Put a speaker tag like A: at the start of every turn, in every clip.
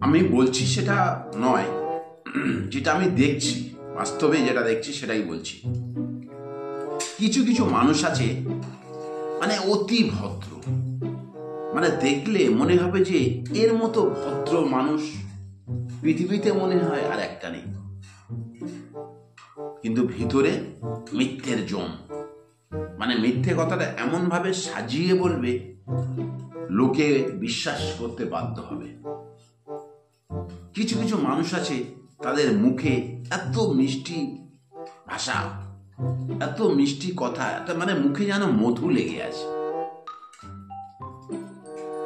A: আমি বলছি সেটা নয়, যেটা আমি দেখছি, বাস্তবে যেটা দেখছি সেটাই বলছি। কিছু কিছু মানুষ আছে মানে অতি ভদ্র, মানে দেখলে মনে হবে যে এর মতো ভদ্র মানুষ পৃথিবীতে মনে হয় আর একটা নেই, কিন্তু ভিতরে মিথ্যের জম। মানে মিথ্যে কথাটা এমন ভাবে সাজিয়ে বলবে লোকে বিশ্বাস করতে বাধ্য হবে। কিছু কিছু মানুষ আছে তাদের মুখে এত মিষ্টি ভাষা, এত মিষ্টি কথা, এত মানে মুখে যেন মধু লেগে আছে,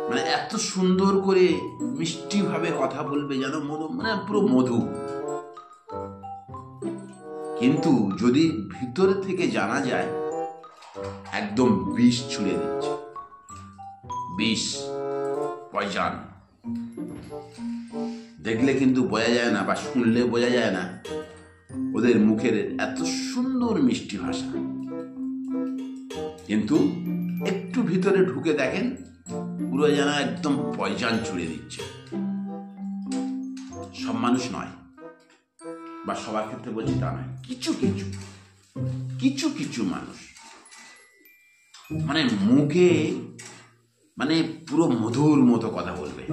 A: মানে এত সুন্দর করে মিষ্টি ভাবে কথা বলবে যেন মধু, মানে পুরো মধু। কিন্তু যদি ভিতর থেকে জানা যায় একদম বিষ ছুঁড়ে দিচ্ছে, বিষ, পয়জন। দেখলে কিন্তু বোঝা যায় না, বা শুনলে বোঝা যায় না ওদের মুখের এত সুন্দর মিষ্টি ভাষা, কিন্তু একটু ভিতরে ঢুকে দেখেন পুরো যেন একদম পয়জন ছুঁড়ে দিচ্ছে। সব মানুষ নয়, বা সবার ক্ষেত্রে বলছি তা নয়, কিছু কিছু কিছু কিছু মানুষ মানে মুখে মানে পুরো মধুর মতো কথা বলবে,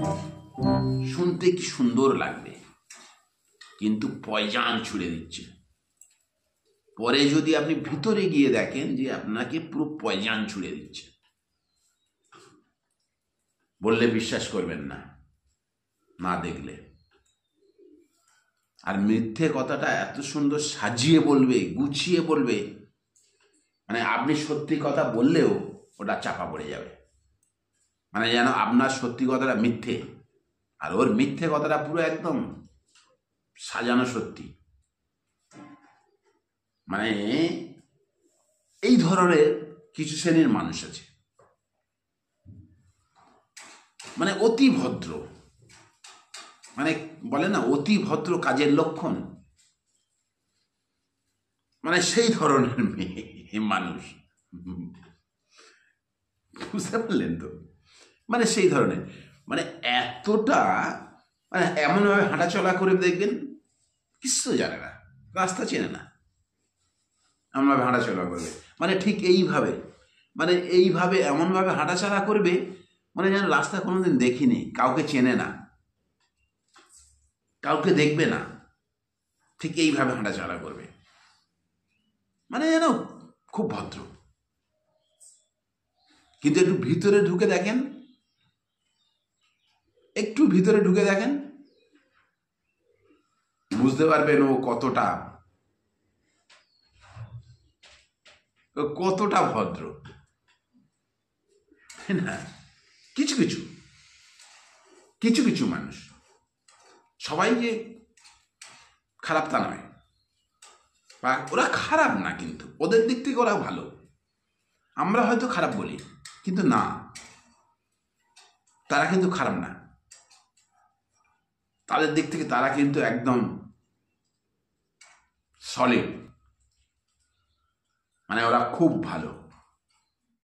A: শুনতে কি সুন্দর লাগবে, কিন্তু পয়জান ছুড়ে দিচ্ছে। পরে যদি আপনি ভিতরে গিয়ে দেখেন যে আপনাকে পুরো পয়জান ছুড়ে দিচ্ছে, বললে বিশ্বাস করবেন না, না দেখলে। আর মিথ্যে কথাটা এত সুন্দর সাজিয়ে বলবে, গুছিয়ে বলবে, মানে আপনি সত্যি কথা বললেও ওটা চাপা পড়ে যাবে, মানে যেন আপনার সত্যি কথাটা মিথ্যে আর ওর মিথ্যে কথাটা পুরো একদম সাজানো সত্যি। মানে এই ধরনের কিছু শ্রেণীর মানুষ আছে, মানে অতি ভদ্র, মানে বলে না অতি ভদ্র কাজের লক্ষণ, মানে সেই ধরনের মানুষ, বুঝতে পারলেন তো? মানে সেই ধরনের, মানে এতটা, মানে এমনভাবে হাঁটাচলা করে দেখবেন কিচ্ছু জানে না, রাস্তা চেনে না, এমনভাবে হাঁটাচলা করবে, মানে ঠিক এইভাবে, মানে এইভাবে এমনভাবে হাঁটাচলা করবে মানে যেন রাস্তা কোনোদিন দেখিনি, কাউকে চেনে না, কাউকে দেখবে না, ঠিক এইভাবে হাঁটাচলা করবে, মানে যেন খুব ভদ্র। কিন্তু একটু ভিতরে ঢুকে দেখেন, একটু ভিতরে ঢুকে দেখেন, বুঝতে পারবেন ও কতটা কতটা ভদ্র, তাই না? কিছু কিছু কিছু কিছু মানুষ, সবাই যে খারাপ তা নয়, বা ওরা খারাপ না, কিন্তু ওদের দিক থেকে ওরা ভালো, আমরা হয়তো খারাপ বলি, কিন্তু না, তারা কিন্তু খারাপ না, তাদের দিক থেকে তারা কিন্তু একদম সলিড, মানে ওরা খুব ভালো।